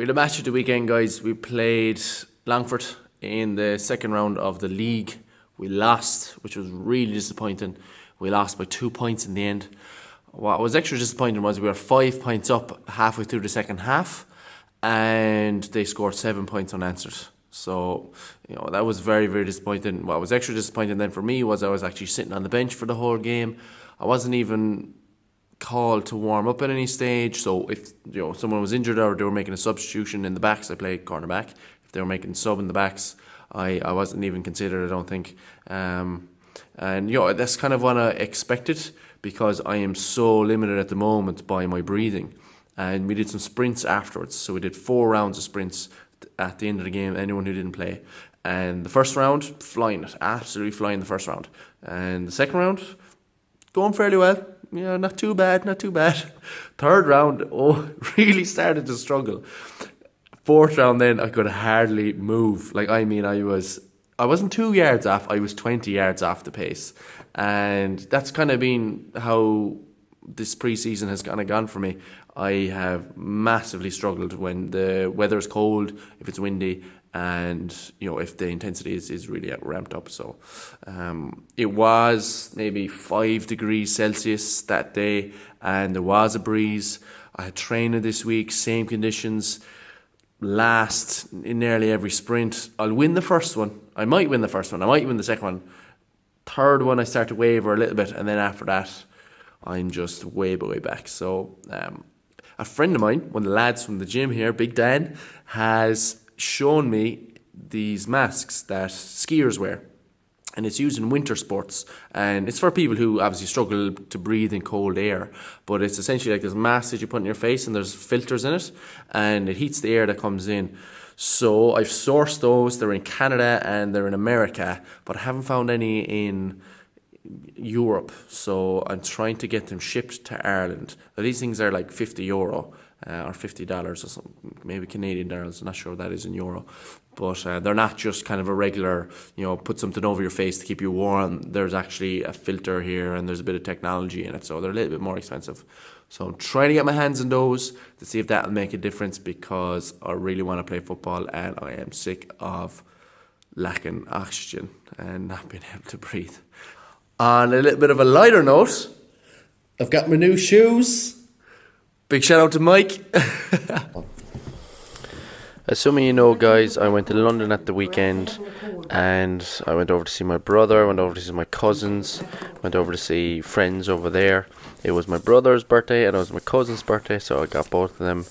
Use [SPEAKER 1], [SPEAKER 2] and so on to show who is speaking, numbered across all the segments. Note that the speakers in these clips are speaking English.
[SPEAKER 1] We had a match at the weekend, guys. We played Longford in the second round of the league. We lost, which was really disappointing. We lost by 2 points in the end. What was extra disappointing was we were 5 points up halfway through the second half, and they scored 7 points unanswered. So, that was very, very disappointing. What was extra disappointing then for me was I was actually sitting on the bench for the whole game. I wasn't even called to warm up at any stage. So if someone was injured or they were making a substitution in the backs, I played cornerback. If they were making sub in the backs, I wasn't even considered, I don't think. And that's kind of what I expected, because I am so limited at the moment by my breathing. And we did some sprints afterwards. So we did 4 rounds of sprints at the end of the game, anyone who didn't play. And the first round, flying it, absolutely flying the first round. And the second round, going fairly well. Not too bad. Third round, really started to struggle. Fourth round then, I could hardly move. I wasn't 2 yards off, I was 20 yards off the pace. And that's kind of been how this pre-season has kind of gone for me. I have massively struggled when the weather is cold, if it's windy, and if the intensity is really ramped up. So it was maybe 5 degrees Celsius that day, and there was a breeze. I had training this week, same conditions, last in nearly every sprint. I'll win the first one. I might win the first one. I might win the second one. Third one I start to waver a little bit, and then after that I'm just way back. So a friend of mine, one of the lads from the gym here, Big Dan, has shown me these masks that skiers wear, and it's used in winter sports, and it's for people who obviously struggle to breathe in cold air. But it's essentially like this mask that you put in your face, and there's filters in it, and it heats the air that comes in. So I've sourced those. They're in Canada and they're in America, but I haven't found any in Europe, so I'm trying to get them shipped to Ireland. Now, these things are like €50 or $50 or something, maybe Canadian dollars. I'm not sure what that is in euro, but they're not just kind of a regular, put something over your face to keep you warm. There's actually a filter here, and there's a bit of technology in it, so they're a little bit more expensive. So I'm trying to get my hands on those to see if that'll make a difference, because I really want to play football, and I am sick of lacking oxygen and not being able to breathe. On a little bit of a lighter note, I've got my new shoes. Big shout out to Mike. As some of you know, guys, I went to London at the weekend, and I went over to see my brother, went over to see my cousins, went over to see friends over there. It was my brother's birthday and it was my cousin's birthday, so I got both of them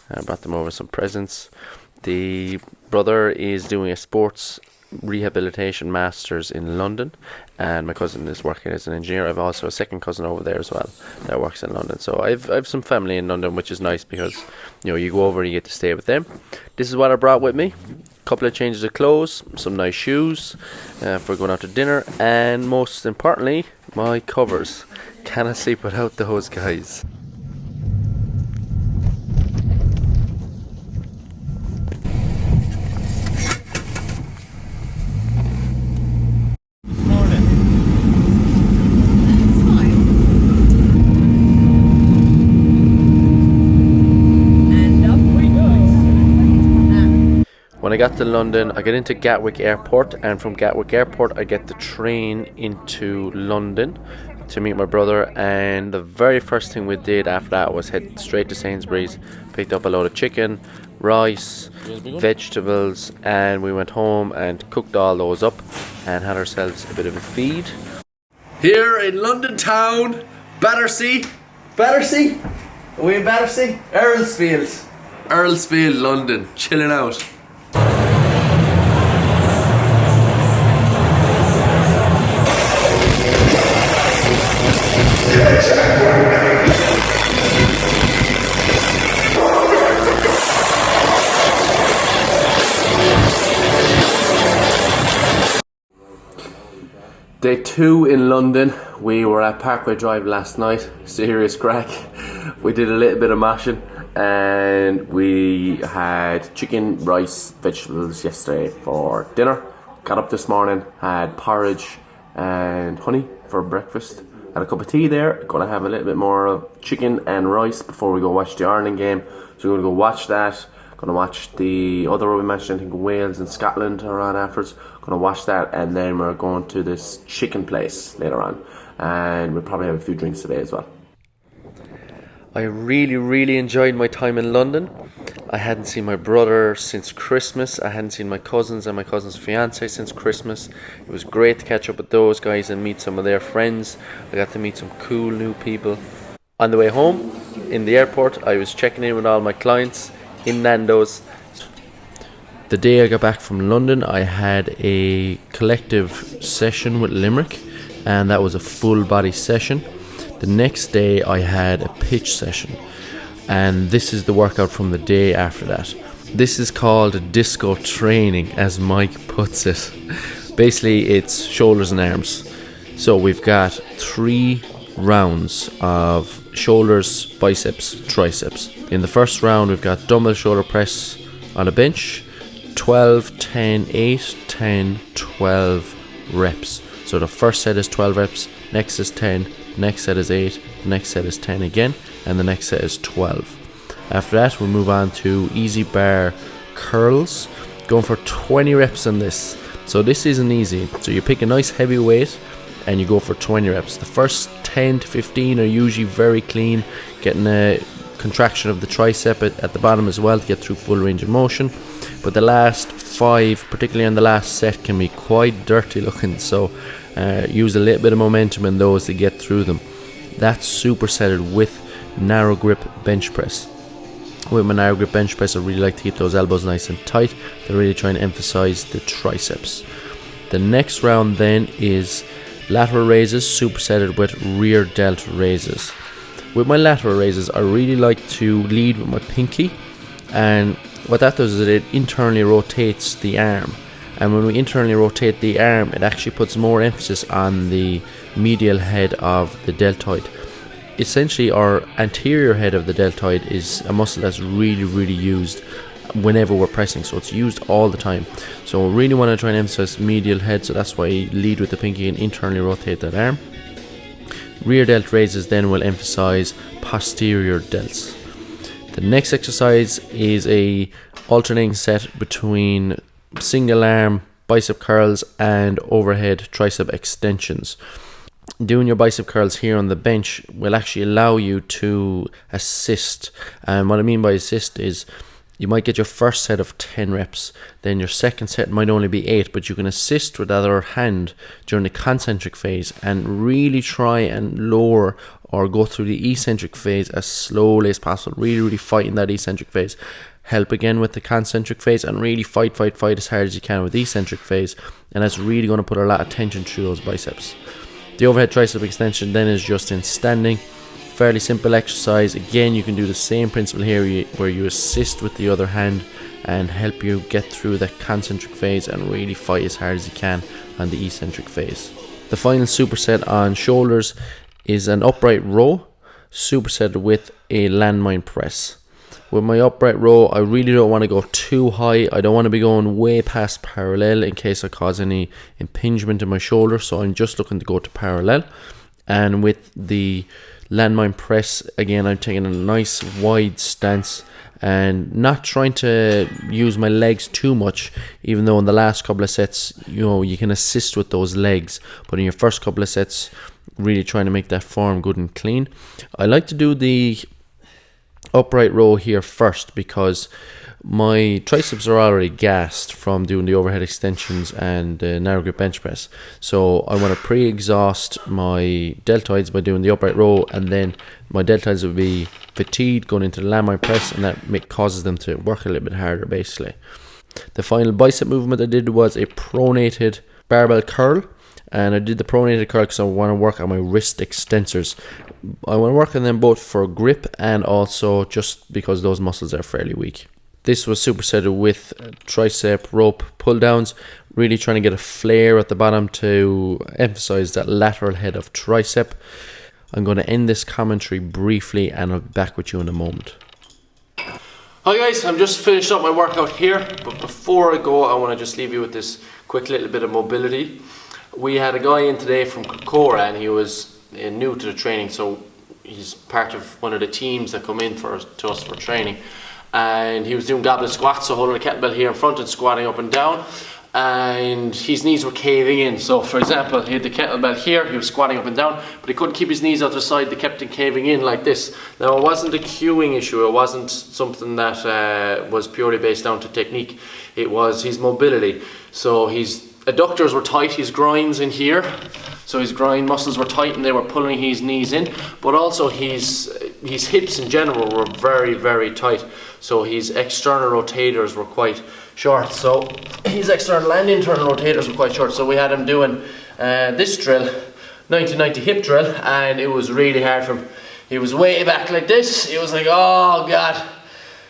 [SPEAKER 1] and brought them over some presents. The brother is doing a sports rehabilitation masters in London, and my cousin is working as an engineer. I've also a second cousin over there as well that works in London, so I've some family in London, which is nice, because you go over and you get to stay with them. This is what I brought with me: a couple of changes of clothes, some nice shoes for going out to dinner, and most importantly, my covers. Cannot sleep without those, guys. When I got to London, I get into Gatwick Airport, and from Gatwick Airport I get the train into London to meet my brother. And the very first thing we did after that was head straight to Sainsbury's, picked up a load of chicken, rice, vegetables, and we went home and cooked all those up and had ourselves a bit of a feed. Here in London town, Battersea, are we in Battersea? Earlsfield, London, chilling out. Day 2 in London. We were at Parkway Drive last night. Serious crack. We did a little bit of mashing, and we had chicken, rice, vegetables yesterday for dinner. Got up this morning, had porridge and honey for breakfast. Had a cup of tea there. Gonna have a little bit more of chicken and rice before we go watch the Ireland game. So we're gonna go watch that. Going to watch the other rugby match. I think Wales and Scotland are on afterwards. Going to watch that, and then we're going to this chicken place later on, and we'll probably have a few drinks today as well. I really enjoyed my time in London. I hadn't seen my brother since Christmas. I hadn't seen my cousins and my cousin's fiance since Christmas. It was great to catch up with those guys and meet some of their friends. I got to meet some cool new people. On the way home, in the airport, I was checking in with all my clients in Nando's. The day I got back from London, I had a collective session with Limerick, and that was a full body session. The next day I had a pitch session, and this is the workout from the day after that. This is called disco training, as Mike puts it. Basically it's shoulders and arms. So we've got 3 rounds of shoulders, biceps, triceps. In the first round we've got dumbbell shoulder press on a bench, 12, 10, 8, 10, 12 reps. So the first set is 12 reps, next is 10, next set is 8, the next set is 10 again, and the next set is 12. After that we'll move on to easy bar curls, going for 20 reps on this. So this isn't easy. So you pick a nice heavy weight and you go for 20 reps. The first 10 to 15 are usually very clean, getting a contraction of the tricep at the bottom as well to get through full range of motion. But the last 5, particularly on the last set, can be quite dirty looking, so use a little bit of momentum in those to get through them. That's supersetted with narrow grip bench press. With my narrow grip bench press, I really like to keep those elbows nice and tight. They're really trying to emphasize the triceps. The next round then is lateral raises, supersetted with rear delt raises. With my lateral raises, I really like to lead with my pinky, and what that does is it internally rotates the arm. And when we internally rotate the arm, it actually puts more emphasis on the medial head of the deltoid. Essentially, our anterior head of the deltoid is a muscle that's really used whenever we're pressing, so it's used all the time. So we really want to try and emphasize medial head, so that's why I lead with the pinky and internally rotate that arm. Rear delt raises then will emphasize posterior delts. The next exercise is a alternating set between single arm bicep curls and overhead tricep extensions. Doing your bicep curls here on the bench will actually allow you to assist. And what I mean by assist is you might get your first set of 10 reps, then your second set might only be 8, but you can assist with that other hand during the concentric phase and really try and lower or go through the eccentric phase as slowly as possible. Really fighting that eccentric phase. Help again with the concentric phase and really fight as hard as you can with the eccentric phase, and that's really going to put a lot of tension through those biceps. The overhead tricep extension then is just in standing. Fairly simple exercise. Again, you can do the same principle here where you assist with the other hand and help you get through that concentric phase and really fight as hard as you can on the eccentric phase. The final superset on shoulders is an upright row supersetted with a landmine press. With my upright row, I really don't want to go too high. I don't want to be going way past parallel in case I cause any impingement in my shoulder, so I'm just looking to go to parallel. And with the landmine press, again, I'm taking a nice wide stance and not trying to use my legs too much, even though in the last couple of sets, you can assist with those legs, but in your first couple of sets, really trying to make that form good and clean. I like to do the upright row here first because my triceps are already gassed from doing the overhead extensions and the narrow grip bench press, so I want to pre-exhaust my deltoids by doing the upright row, and then my deltoids will be fatigued going into the landmine press, and that causes them to work a little bit harder basically. The final bicep movement I did was a pronated barbell curl, and I did the pronated curl because I want to work on my wrist extensors. I want to work on them both for grip and also just because those muscles are fairly weak. This was supersetted with tricep rope pull downs, really trying to get a flare at the bottom to emphasize that lateral head of tricep. I'm going to end this commentary briefly and I'll be back with you in a moment. Hi guys, I'm just finished up my workout here, but before I go I want to just leave you with this quick little bit of mobility. We had a guy in today from Ó'Móráin and he was new to the training, so he's part of one of the teams that come in to us for training. and he was doing goblet squats, so holding a kettlebell here in front and squatting up and down, and his knees were caving in. So for example, he had the kettlebell here, he was squatting up and down, but he couldn't keep his knees out to the side, they kept caving in like this. Now it wasn't a cueing issue, it wasn't something that was purely based down to technique, it was his mobility. So his adductors were tight, his groins in here, so his groin muscles were tight and they were pulling his knees in, but also his hips in general were very, very tight. So his external rotators were quite short. So his external and internal rotators were quite short. So we had him doing this drill, 90-90 hip drill, and it was really hard for him. He was way back like this. It was like, oh God.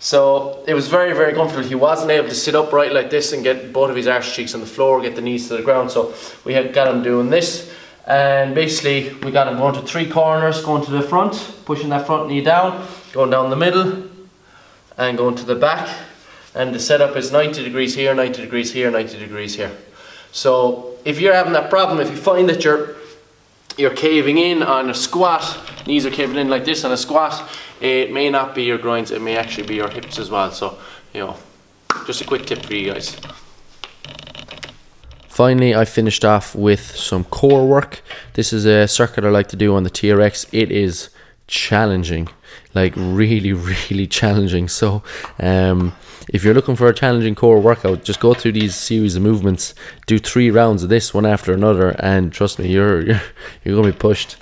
[SPEAKER 1] So it was very, very comfortable. He wasn't able to sit upright like this and get both of his arse cheeks on the floor, get the knees to the ground. So we had got him doing this. And basically we got him going to 3 corners, going to the front, pushing that front knee down, going down the middle and going to the back. And the setup is 90 degrees here, 90 degrees here, 90 degrees here. So if you're having that problem, if you find that you're caving in on a squat, knees are caving in like this on a squat, it may not be your groins, it may actually be your hips as well. So, you know, just a quick tip for you guys. Finally, I finished off with some core work. This is a circuit I like to do on the TRX. It is challenging, like really, really challenging. So if you're looking for a challenging core workout, just go through these series of movements, do 3 rounds of this one after another, and trust me, you're gonna be pushed.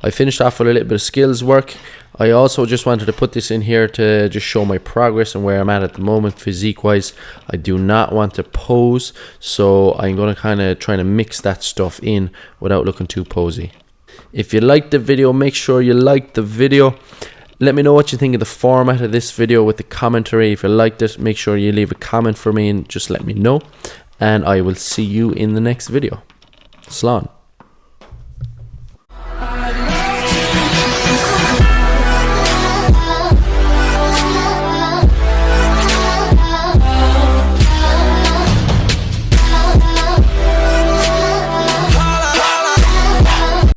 [SPEAKER 1] I finished off with a little bit of skills work. I also just wanted to put this in here to just show my progress and where I'm at the moment physique wise. I do not want to pose, so I'm going to kind of try to mix that stuff in without looking too posy. If you liked the video, make sure you like the video. Let me know what you think of the format of this video with the commentary. If you liked it, make sure you leave a comment for me and just let me know. And I will see you in the next video. Slán.